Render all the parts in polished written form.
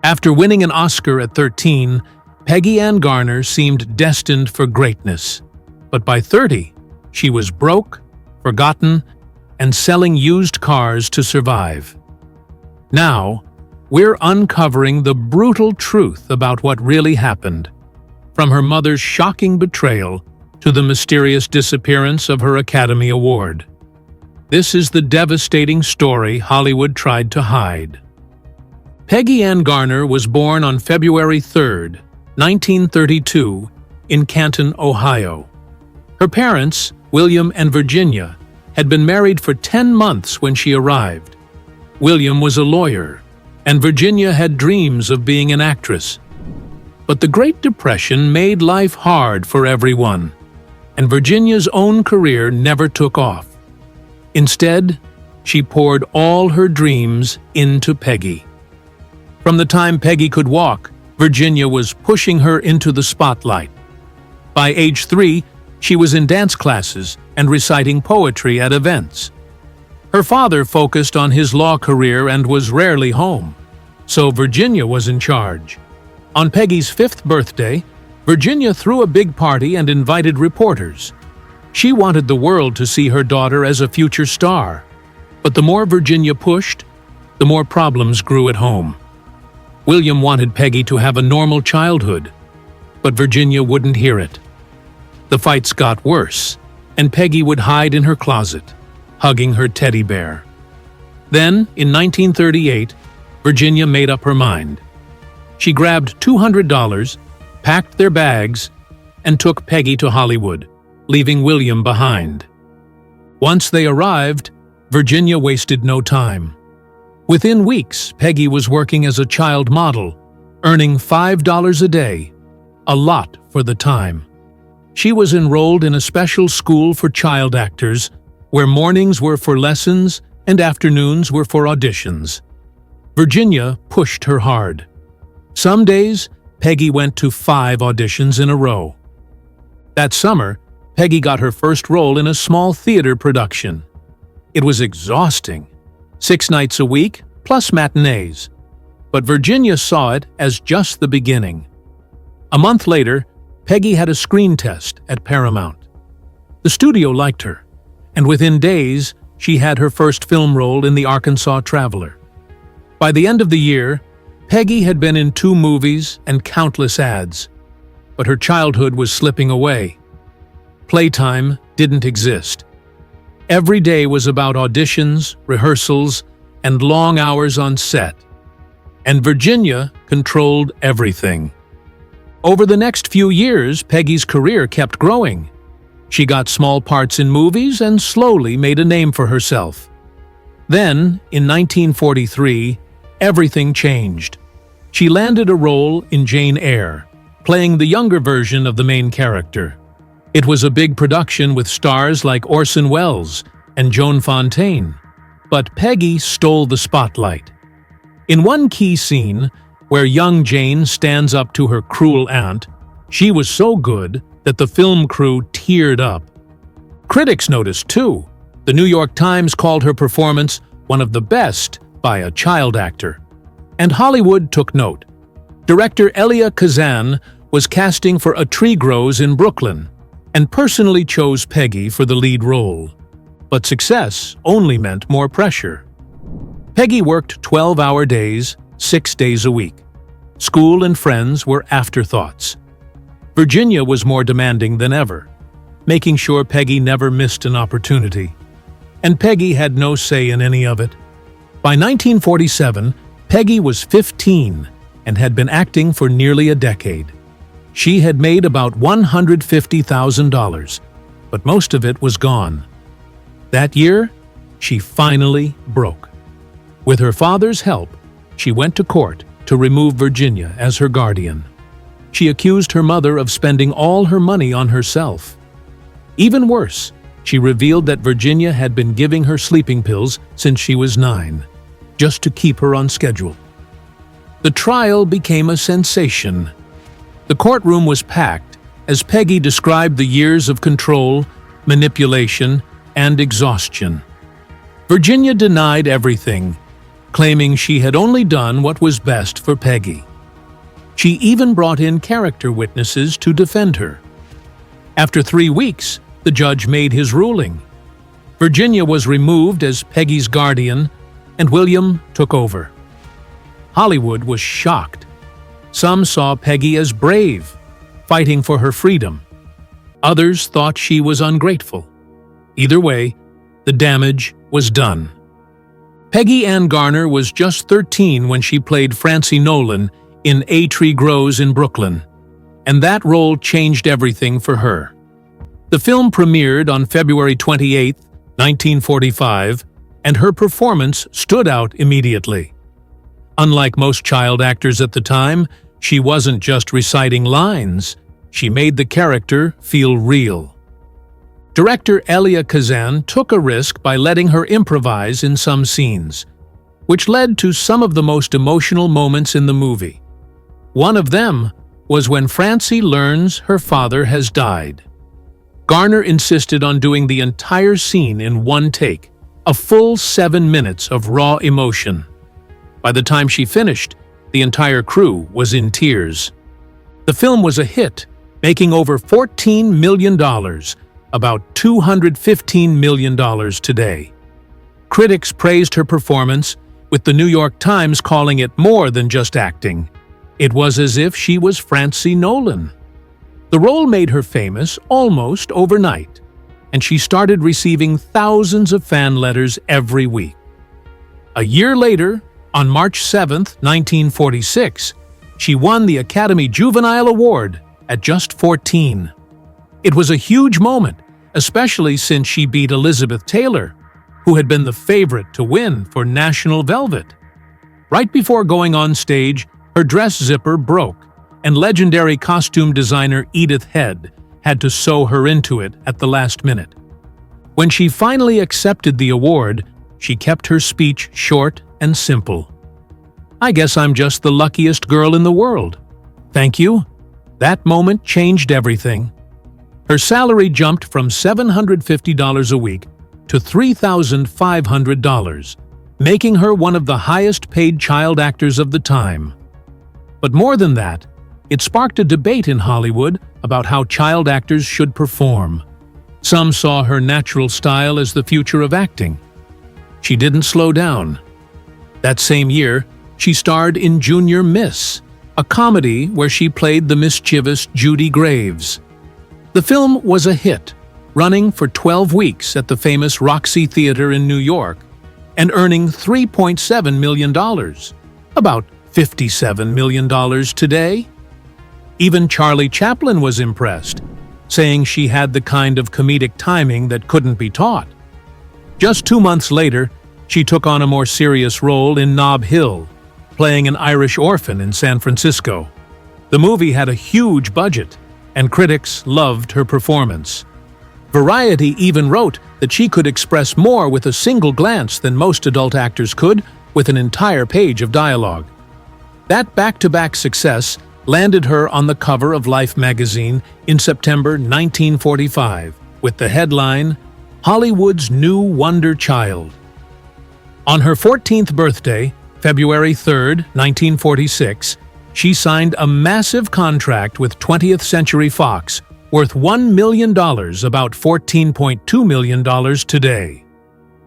After winning an Oscar at 13, Peggy Ann Garner seemed destined for greatness. But by 30, she was broke, forgotten, and selling used cars to survive. Now, we're uncovering the brutal truth about what really happened, from her mother's shocking betrayal to the mysterious disappearance of her Academy Award. This is the devastating story Hollywood tried to hide. Peggy Ann Garner was born on February 3, 1932, in Canton, Ohio. Her parents, William and Virginia, had been married for 10 months when she arrived. William was a lawyer, and Virginia had dreams of being an actress. But the Great Depression made life hard for everyone, and Virginia's own career never took off. Instead, she poured all her dreams into Peggy. From the time Peggy could walk, Virginia was pushing her into the spotlight. By age 3, she was in dance classes and reciting poetry at events. Her father focused on his law career and was rarely home, so Virginia was in charge. On Peggy's 5th birthday, Virginia threw a big party and invited reporters. She wanted the world to see her daughter as a future star. But the more Virginia pushed, the more problems grew at home. William wanted Peggy to have a normal childhood, but Virginia wouldn't hear it. The fights got worse, and Peggy would hide in her closet, hugging her teddy bear. Then, in 1938, Virginia made up her mind. She grabbed $200, packed their bags, and took Peggy to Hollywood, leaving William behind. Once they arrived, Virginia wasted no time. Within weeks, Peggy was working as a child model, earning $5 a day, a lot for the time. She was enrolled in a special school for child actors, where mornings were for lessons and afternoons were for auditions. Virginia pushed her hard. Some days, Peggy went to 5 auditions in a row. That summer, Peggy got her first role in a small theater production. It was exhausting, 6 nights a week, plus matinees. But Virginia saw it as just the beginning. A month later, Peggy had a screen test at Paramount. The studio liked her, and within days, she had her first film role in The Arkansas Traveler. By the end of the year, Peggy had been in 2 movies and countless ads, but her childhood was slipping away. Playtime didn't exist. Every day was about auditions, rehearsals, and long hours on set. And Virginia controlled everything. Over the next few years, Peggy's career kept growing. She got small parts in movies and slowly made a name for herself. Then, in 1943, everything changed. She landed a role in Jane Eyre, playing the younger version of the main character. It was a big production with stars like Orson Welles and Joan Fontaine, but Peggy stole the spotlight. In one key scene, where young Jane stands up to her cruel aunt, she was so good that the film crew teared up. Critics noticed too. The New York Times called her performance one of the best by a child actor. And Hollywood took note. Director Elia Kazan was casting for A Tree Grows in Brooklyn, and personally chose Peggy for the lead role. But success only meant more pressure. Peggy worked 12-hour days, 6 days a week. School and friends were afterthoughts. Virginia was more demanding than ever, making sure Peggy never missed an opportunity. And Peggy had no say in any of it. By 1947, Peggy was 15 and had been acting for nearly a decade. She had made about $150,000, but most of it was gone. That year, she finally broke. With her father's help, she went to court to remove Virginia as her guardian. She accused her mother of spending all her money on herself. Even worse, she revealed that Virginia had been giving her sleeping pills since she was 9, just to keep her on schedule. The trial became a sensation. The courtroom was packed as Peggy described the years of control, manipulation, and exhaustion. Virginia denied everything, claiming she had only done what was best for Peggy. She even brought in character witnesses to defend her. After 3 weeks, the judge made his ruling. Virginia was removed as Peggy's guardian, and William took over. Hollywood was shocked. Some saw Peggy as brave, fighting for her freedom. Others thought she was ungrateful. Either way, the damage was done. Peggy Ann Garner was just 13 when she played Francie Nolan in A Tree Grows in Brooklyn, and that role changed everything for her. The film premiered on February 28, 1945, and her performance stood out immediately. Unlike most child actors at the time, she wasn't just reciting lines, she made the character feel real. Director Elia Kazan took a risk by letting her improvise in some scenes, which led to some of the most emotional moments in the movie. One of them was when Francie learns her father has died. Garner insisted on doing the entire scene in one take, a full 7 minutes of raw emotion. By the time she finished, the entire crew was in tears. The film was a hit, making over $14 million, about $215 million today. Critics praised her performance, with the New York Times calling it more than just acting. It was as if she was Francie Nolan. The role made her famous almost overnight, and she started receiving thousands of fan letters every week. A year later, on March 7, 1946, she won the Academy Juvenile Award at just 14. It was a huge moment, especially since she beat Elizabeth Taylor, who had been the favorite to win for National Velvet. Right before going on stage, her dress zipper broke, and legendary costume designer Edith Head had to sew her into it at the last minute. When she finally accepted the award, she kept her speech short and simple. "I guess I'm just the luckiest girl in the world. Thank you." That moment changed everything. Her salary jumped from $750 a week to $3,500, making her one of the highest-paid child actors of the time. But more than that, it sparked a debate in Hollywood about how child actors should perform. Some saw her natural style as the future of acting. She didn't slow down. That same year, she starred in Junior Miss, a comedy where she played the mischievous Judy Graves. The film was a hit, running for 12 weeks at the famous Roxy Theater in New York and earning $3.7 million, about $57 million today. Even Charlie Chaplin was impressed, saying she had the kind of comedic timing that couldn't be taught. Just 2 months later, she took on a more serious role in Nob Hill, playing an Irish orphan in San Francisco. The movie had a huge budget, and critics loved her performance. Variety even wrote that she could express more with a single glance than most adult actors could with an entire page of dialogue. That back-to-back success landed her on the cover of Life magazine in September 1945 with the headline, "Hollywood's New Wonder Child." On her 14th birthday, February 3, 1946, she signed a massive contract with 20th Century Fox worth $1 million, about $14.2 million today.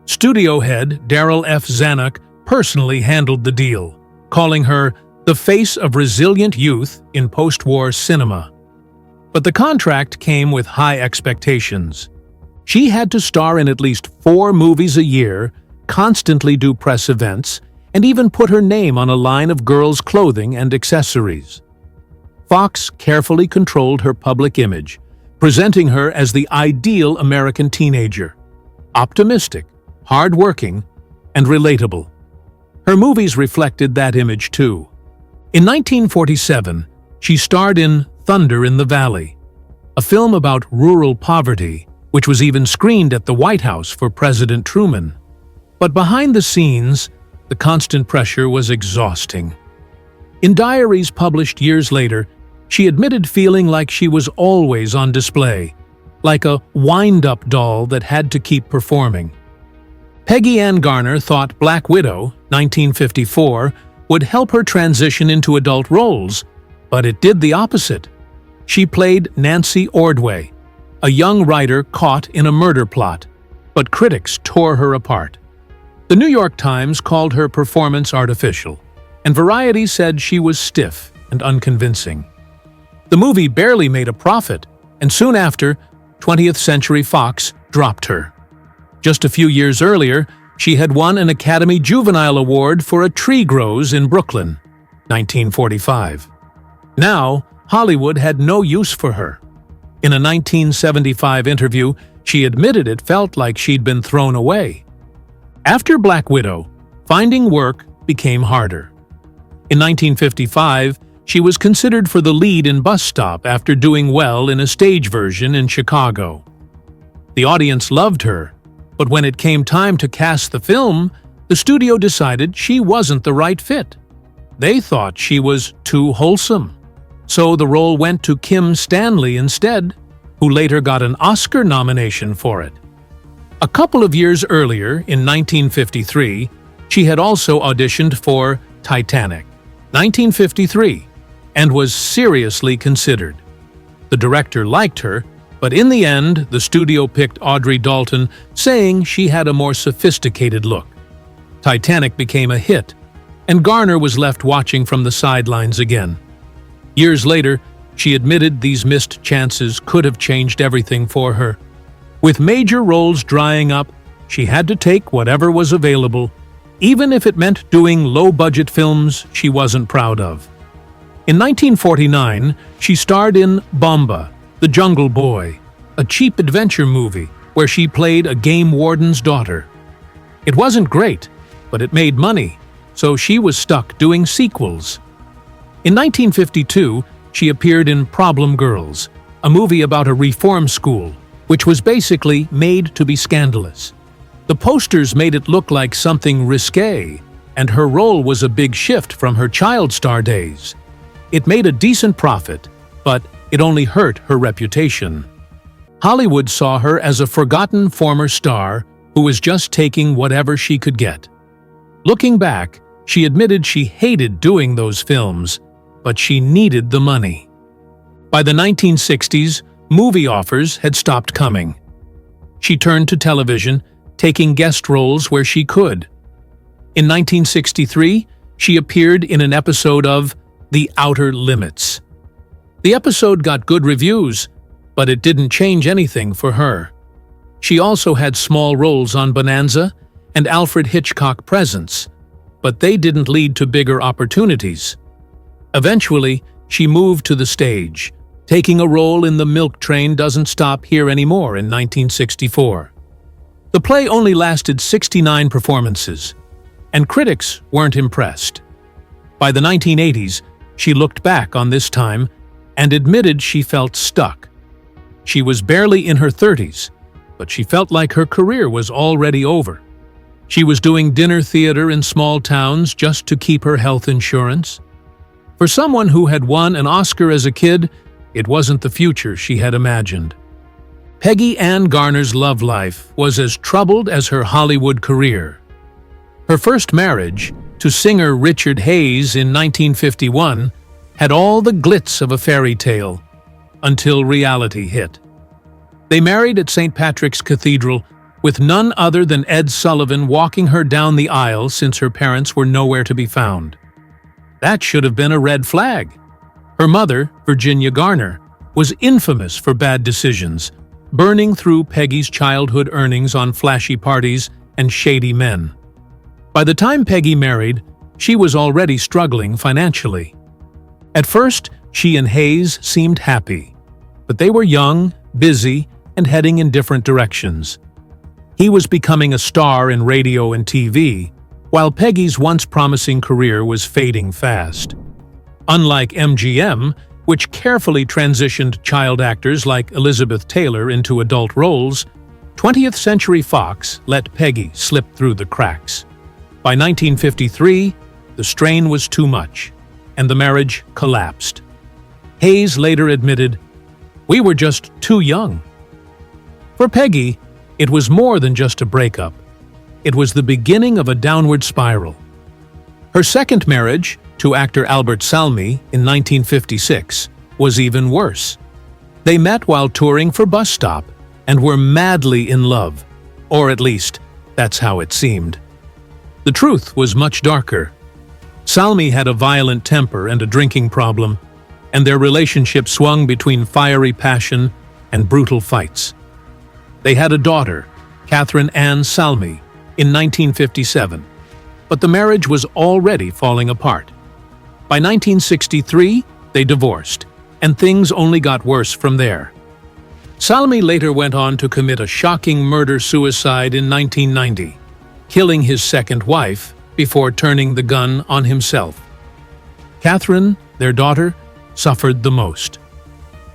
Studio head Darryl F. Zanuck personally handled the deal, calling her the face of resilient youth in post-war cinema. But the contract came with high expectations. She had to star in at least 4 movies a year, constantly do press events, and even put her name on a line of girls' clothing and accessories. Fox carefully controlled her public image, presenting her as the ideal American teenager, optimistic, hard-working, and relatable. Her movies reflected that image too. In 1947, she starred in Thunder in the Valley, a film about rural poverty, which was even screened at the White House for President Truman. But behind the scenes, the constant pressure was exhausting. In diaries published years later, she admitted feeling like she was always on display, like a wind-up doll that had to keep performing. Peggy Ann Garner thought Black Widow, 1954, would help her transition into adult roles, but it did the opposite. She played Nancy Ordway, a young writer caught in a murder plot, but critics tore her apart. The New York Times called her performance artificial, and Variety said she was stiff and unconvincing. The movie barely made a profit, and soon after, 20th Century Fox dropped her. Just a few years earlier, she had won an Academy Juvenile Award for A Tree Grows in Brooklyn, 1945. Now, Hollywood had no use for her. In a 1975 interview, she admitted it felt like she'd been thrown away. After Black Widow, finding work became harder. In 1955, she was considered for the lead in Bus Stop after doing well in a stage version in Chicago. The audience loved her, but when it came time to cast the film, the studio decided she wasn't the right fit. They thought she was too wholesome. So the role went to Kim Stanley instead, who later got an Oscar nomination for it. A couple of years earlier, in 1953, she had also auditioned for Titanic, 1953, and was seriously considered. The director liked her, but in the end, the studio picked Audrey Dalton, saying she had a more sophisticated look. Titanic became a hit, and Garner was left watching from the sidelines again. Years later, she admitted these missed chances could have changed everything for her. With major roles drying up, she had to take whatever was available, even if it meant doing low-budget films she wasn't proud of. In 1949, she starred in Bomba, The Jungle Boy, a cheap adventure movie where she played a game warden's daughter. It wasn't great, but it made money, so she was stuck doing sequels. In 1952, she appeared in Problem Girls, a movie about a reform school, which was basically made to be scandalous. The posters made it look like something risque, and her role was a big shift from her child star days. It made a decent profit, but it only hurt her reputation. Hollywood saw her as a forgotten former star who was just taking whatever she could get. Looking back, she admitted she hated doing those films, but she needed the money. By the 1960s, movie offers had stopped coming. She turned to television, taking guest roles where she could. In 1963, she appeared in an episode of The Outer Limits. The episode got good reviews, but it didn't change anything for her. She also had small roles on Bonanza and Alfred Hitchcock Presents, but they didn't lead to bigger opportunities. Eventually, she moved to the stage, taking a role in The Milk Train Doesn't Stop Here Anymore in 1964. The play only lasted 69 performances, and critics weren't impressed. By the 1980s, she looked back on this time and admitted she felt stuck. She was barely in her 30s, but she felt like her career was already over. She was doing dinner theater in small towns just to keep her health insurance. For someone who had won an Oscar as a kid, it wasn't the future she had imagined. Peggy Ann Garner's love life was as troubled as her Hollywood career. Her first marriage, to singer Richard Hayes in 1951, had all the glitz of a fairy tale, until reality hit. They married at St. Patrick's Cathedral, with none other than Ed Sullivan walking her down the aisle since her parents were nowhere to be found. That should have been a red flag. Her mother, Virginia Garner, was infamous for bad decisions, burning through Peggy's childhood earnings on flashy parties and shady men. By the time Peggy married, she was already struggling financially. At first, she and Hayes seemed happy, but they were young, busy, and heading in different directions. He was becoming a star in radio and TV, while Peggy's once promising career was fading fast. Unlike MGM, which carefully transitioned child actors like Elizabeth Taylor into adult roles, 20th Century Fox let Peggy slip through the cracks. By 1953, the strain was too much, and the marriage collapsed. Hayes later admitted, "We were just too young." For Peggy, it was more than just a breakup. it was the beginning of a downward spiral. Her second marriage, to actor Albert Salmi in 1956, was even worse. They met while touring for Bus Stop and were madly in love, or at least, that's how it seemed. The truth was much darker. Salmi had a violent temper and a drinking problem, and their relationship swung between fiery passion and brutal fights. They had a daughter, Catherine Ann Salmi, in 1957, but the marriage was already falling apart. By 1963, they divorced, and things only got worse from there. Salmi later went on to commit a shocking murder-suicide in 1990, killing his second wife before turning the gun on himself. Catherine, their daughter, suffered the most.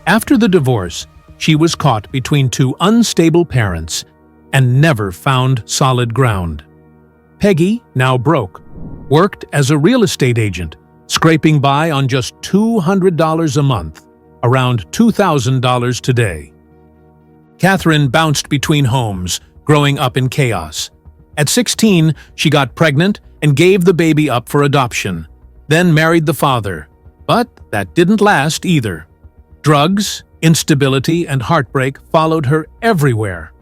After the divorce, she was caught between two unstable parents and never found solid ground. Peggy, now broke, worked as a real estate agent, scraping by on just $200 a month, around $2,000 today. Catherine bounced between homes, growing up in chaos. At 16, she got pregnant and gave the baby up for adoption, then married the father. But that didn't last either. Drugs, instability, and heartbreak followed her everywhere.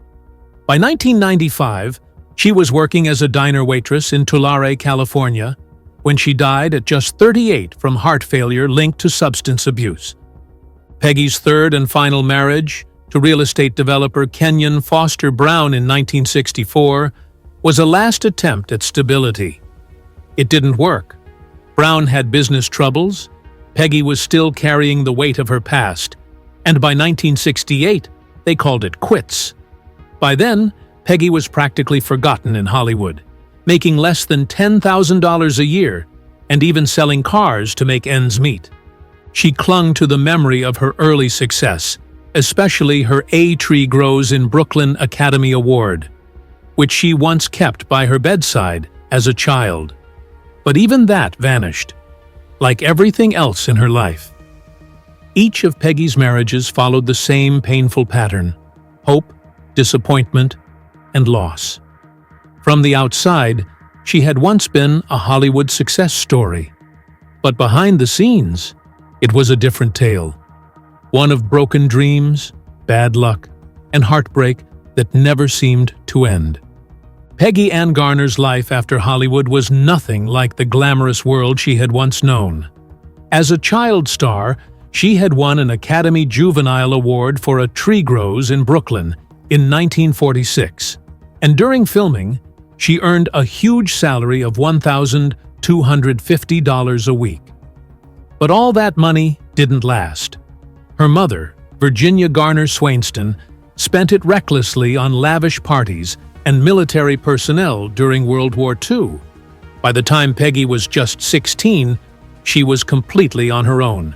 By 1995, she was working as a diner waitress in Tulare, California, when she died at just 38 from heart failure linked to substance abuse. Peggy's third and final marriage, to real estate developer Kenyon Foster Brown in 1964, was a last attempt at stability. It didn't work. Brown had business troubles, Peggy was still carrying the weight of her past, and by 1968, they called it quits. By then, Peggy was practically forgotten in Hollywood, making less than $10,000 a year and even selling cars to make ends meet. She clung to the memory of her early success, especially her A Tree Grows in Brooklyn Academy Award, which she once kept by her bedside as a child. But even that vanished, like everything else in her life. Each of Peggy's marriages followed the same painful pattern: hope, disappointment, and loss. From the outside, she had once been a Hollywood success story. But behind the scenes, it was a different tale. One of broken dreams, bad luck, and heartbreak that never seemed to end. Peggy Ann Garner's life after Hollywood was nothing like the glamorous world she had once known. As a child star, she had won an Academy Juvenile Award for A Tree Grows in Brooklyn in 1946, and during filming, she earned a huge salary of $1,250 a week. But all that money didn't last. Her mother, Virginia Garner Swainston, spent it recklessly on lavish parties and military personnel during World War II. By the time Peggy was just 16, she was completely on her own.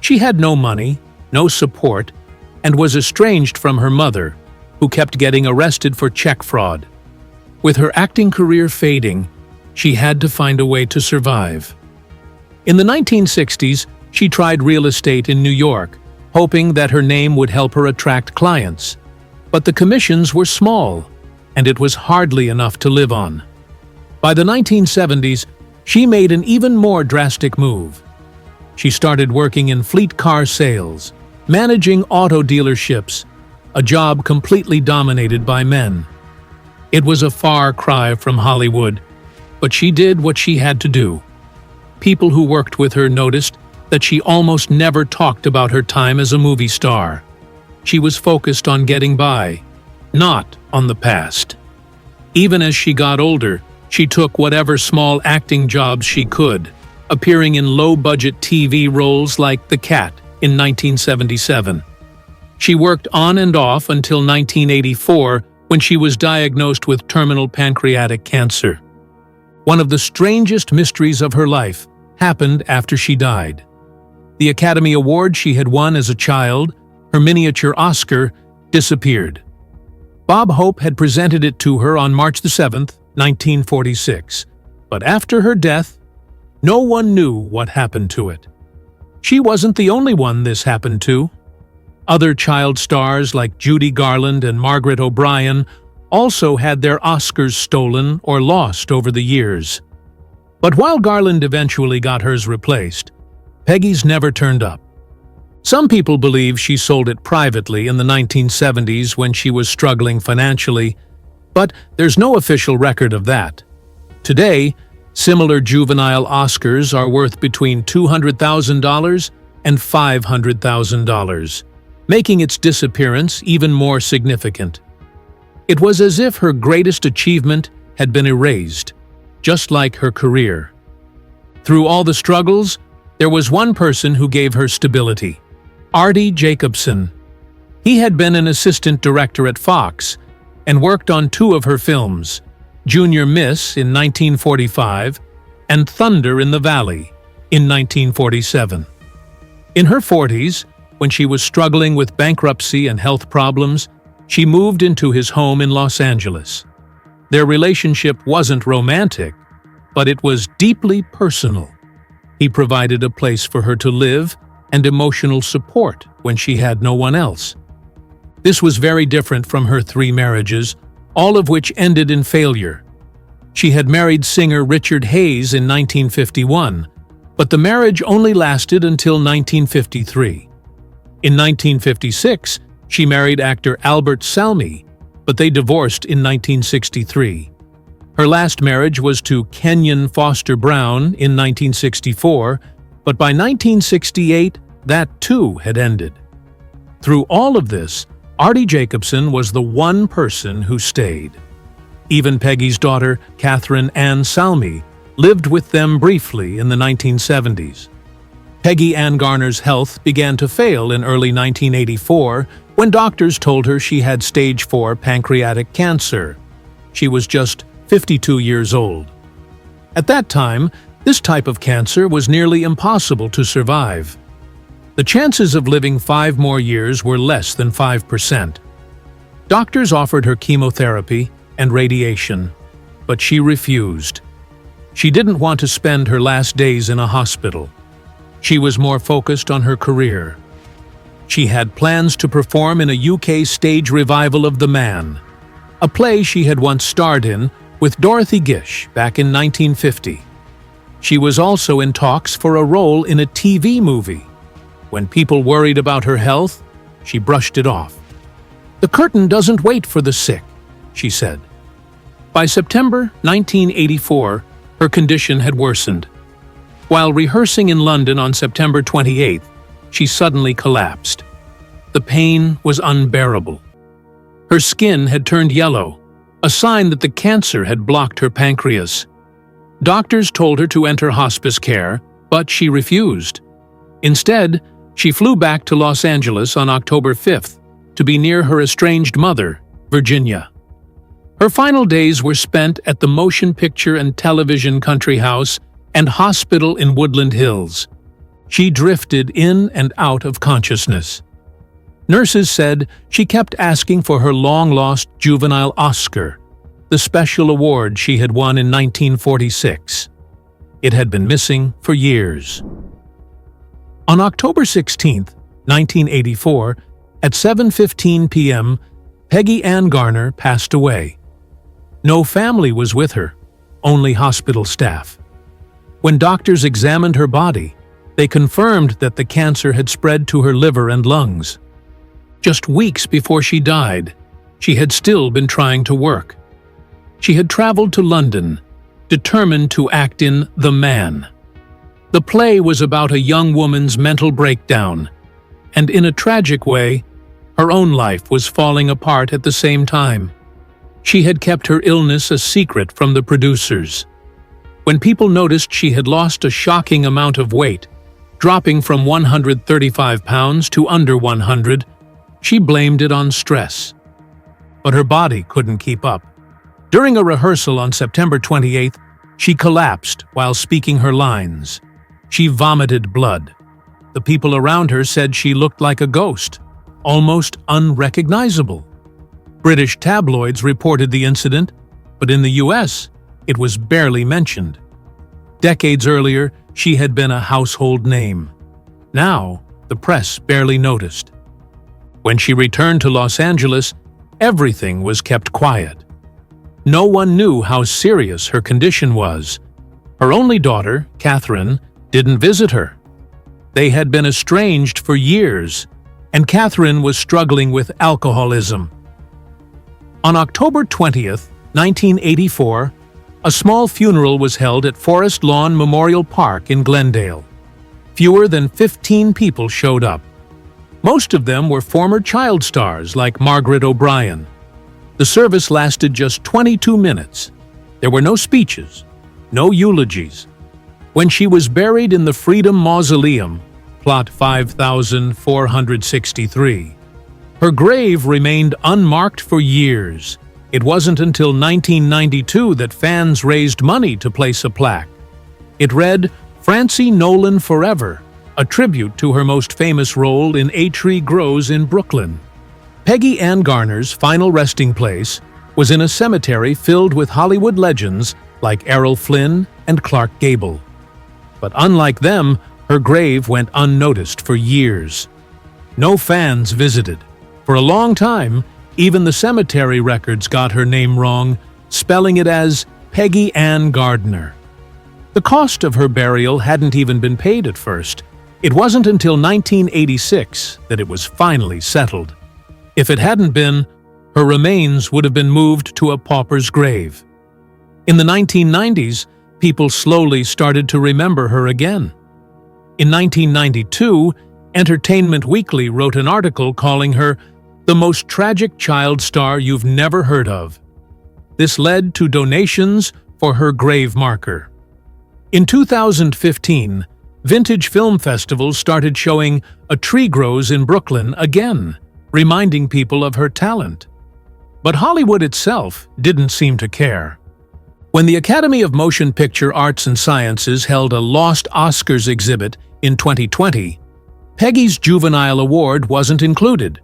She had no money, no support, and was estranged from her mother, who kept getting arrested for check fraud. With her acting career fading, she had to find a way to survive. In the 1960s, she tried real estate in New York, hoping that her name would help her attract clients. But the commissions were small, and it was hardly enough to live on. By the 1970s, she made an even more drastic move. She started working in fleet car sales, managing auto dealerships, a job completely dominated by men. It was a far cry from Hollywood, but she did what she had to do. People who worked with her noticed that she almost never talked about her time as a movie star. She was focused on getting by, not on the past. Even as she got older, she took whatever small acting jobs she could, appearing in low-budget TV roles like The Cat in 1977. She worked on and off until 1984, when she was diagnosed with terminal pancreatic cancer. One of the strangest mysteries of her life happened after she died. The Academy Award she had won as a child, her miniature Oscar, disappeared. Bob Hope had presented it to her on March 7, 1946, but after her death, no one knew what happened to it. She wasn't the only one this happened to. Other child stars like Judy Garland and Margaret O'Brien also had their Oscars stolen or lost over the years. But while Garland eventually got hers replaced, Peggy's never turned up. Some people believe she sold it privately in the 1970s when she was struggling financially, but there's no official record of that. Today, similar juvenile Oscars are worth between $200,000 and $500,000, making its disappearance even more significant. It was as if her greatest achievement had been erased, just like her career. Through all the struggles, there was one person who gave her stability: Artie Jacobson. He had been an assistant director at Fox and worked on two of her films, Junior Miss in 1945 and Thunder in the Valley in 1947. In her 40s, when she was struggling with bankruptcy and health problems, she moved into his home in Los Angeles. Their relationship wasn't romantic, but it was deeply personal. He provided a place for her to live and emotional support when she had no one else. This was very different from her 3 marriages, all of which ended in failure. She had married singer Richard Hayes in 1951, but the marriage only lasted until 1953. In 1956, she married actor Albert Salmi, but they divorced in 1963. Her last marriage was to Kenyon Foster Brown in 1964, but by 1968, that too had ended. Through all of this, Artie Jacobson was the one person who stayed. Even Peggy's daughter, Catherine Ann Salmi, lived with them briefly in the 1970s. Peggy Ann Garner's health began to fail in early 1984 when doctors told her she had stage 4 pancreatic cancer. She was just 52 years old. At that time, this type of cancer was nearly impossible to survive. The chances of living 5 more years were less than 5%. Doctors offered her chemotherapy and radiation, but she refused. She didn't want to spend her last days in a hospital. She was more focused on her career. She had plans to perform in a UK stage revival of The Man, a play she had once starred in with Dorothy Gish back in 1950. She was also in talks for a role in a TV movie. When people worried about her health, she brushed it off. "The curtain doesn't wait for the sick," she said. By September 1984, her condition had worsened. While rehearsing in London on September 28th, she suddenly collapsed. The pain was unbearable. Her skin had turned yellow, a sign that the cancer had blocked her pancreas. Doctors told her to enter hospice care, but she refused. Instead, she flew back to Los Angeles on October 5th to be near her estranged mother, Virginia. Her final days were spent at the Motion Picture and Television Country House and Hospital in Woodland Hills. She drifted in and out of consciousness. Nurses said she kept asking for her long-lost juvenile Oscar, the special award she had won in 1946. It had been missing for years. On October 16, 1984, at 7:15 p.m., Peggy Ann Garner passed away. No family was with her, only hospital staff. When doctors examined her body, they confirmed that the cancer had spread to her liver and lungs. Just weeks before she died, she had still been trying to work. She had traveled to London, determined to act in The Man. The play was about a young woman's mental breakdown, and in a tragic way, her own life was falling apart at the same time. She had kept her illness a secret from the producers. When people noticed she had lost a shocking amount of weight, dropping from 135 pounds to under 100, she blamed it on stress. But her body couldn't keep up. During a rehearsal on September 28th, she collapsed while speaking her lines. She vomited blood. The people around her said she looked like a ghost, almost unrecognizable. British tabloids reported the incident, but in the US, it was barely mentioned. Decades earlier, she had been a household name. Now, the press barely noticed. When she returned to Los Angeles, everything was kept quiet. No one knew how serious her condition was. Her only daughter, Catherine, didn't visit her. They had been estranged for years, and Catherine was struggling with alcoholism. On October 20th, 1984, a small funeral was held at Forest Lawn Memorial Park in Glendale. Fewer than 15 people showed up. Most of them were former child stars like Margaret O'Brien. The service lasted just 22 minutes. There were no speeches, no eulogies. When she was buried in the Freedom Mausoleum, plot 5463, her grave remained unmarked for years. It wasn't until 1992 that fans raised money to place a plaque. It read, "Francie Nolan Forever," a tribute to her most famous role in A Tree Grows in Brooklyn. Peggy Ann Garner's final resting place was in a cemetery filled with Hollywood legends like Errol Flynn and Clark Gable. But unlike them, her grave went unnoticed for years. No fans visited. For a long time, even the cemetery records got her name wrong, spelling it as Peggy Ann Garner. The cost of her burial hadn't even been paid at first. It wasn't until 1986 that it was finally settled. If it hadn't been, her remains would have been moved to a pauper's grave. In the 1990s, people slowly started to remember her again. In 1992, Entertainment Weekly wrote an article calling her the most tragic child star you've never heard of. This led to donations for her grave marker. In 2015, vintage film festivals started showing A Tree Grows in Brooklyn again, reminding people of her talent. But Hollywood itself didn't seem to care. When the Academy of Motion Picture Arts and Sciences held a Lost Oscars exhibit in 2020, Peggy's Juvenile Award wasn't included.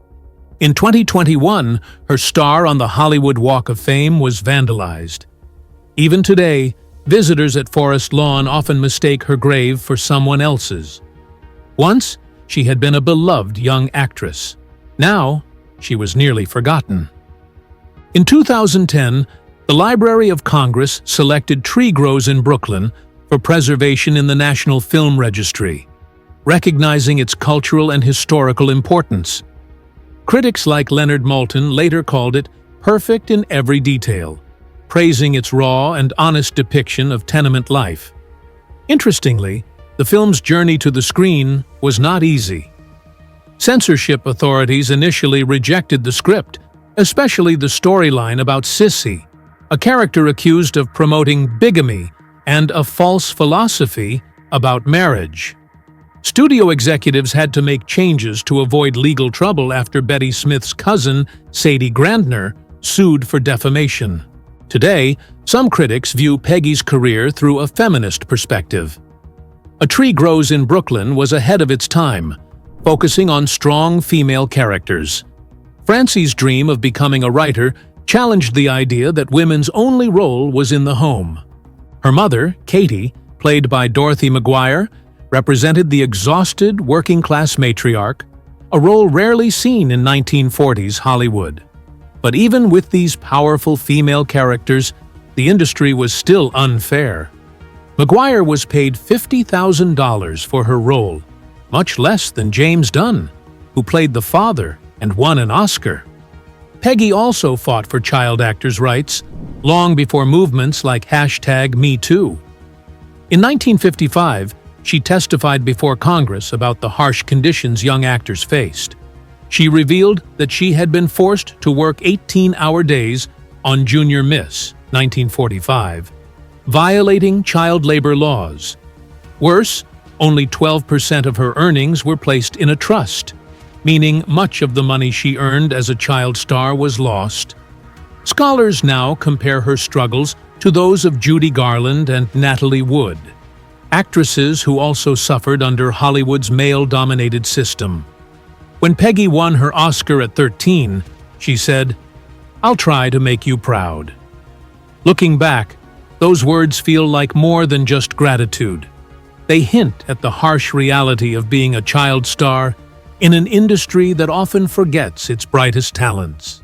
In 2021, her star on the Hollywood Walk of Fame was vandalized. Even today, visitors at Forest Lawn often mistake her grave for someone else's. Once, she had been a beloved young actress. Now, she was nearly forgotten. In 2010, the Library of Congress selected Tree Grows in Brooklyn for preservation in the National Film Registry, recognizing its cultural and historical importance. Critics like Leonard Maltin later called it perfect in every detail, praising its raw and honest depiction of tenement life. Interestingly, the film's journey to the screen was not easy. Censorship authorities initially rejected the script, especially the storyline about Sissy, a character accused of promoting bigamy and a false philosophy about marriage. Studio executives had to make changes to avoid legal trouble after Betty Smith's cousin, Sadie Grandner, sued for defamation. Today, some critics view Peggy's career through a feminist perspective. A Tree Grows in Brooklyn was ahead of its time, focusing on strong female characters. Francie's dream of becoming a writer challenged the idea that women's only role was in the home. Her mother, Katie, played by Dorothy McGuire, represented the exhausted working-class matriarch, a role rarely seen in 1940s Hollywood. But even with these powerful female characters, the industry was still unfair. McGuire was paid $50,000 for her role, much less than James Dunn, who played the father and won an Oscar. Peggy also fought for child actors' rights, long before movements like #MeToo. In 1955, she testified before Congress about the harsh conditions young actors faced. She revealed that she had been forced to work 18-hour days on Junior Miss, 1945, violating child labor laws. Worse, only 12% of her earnings were placed in a trust, meaning much of the money she earned as a child star was lost. Scholars now compare her struggles to those of Judy Garland and Natalie Wood, actresses who also suffered under Hollywood's male-dominated system. When Peggy won her Oscar at 13, she said, "I'll try to make you proud." Looking back, those words feel like more than just gratitude. They hint at the harsh reality of being a child star in an industry that often forgets its brightest talents.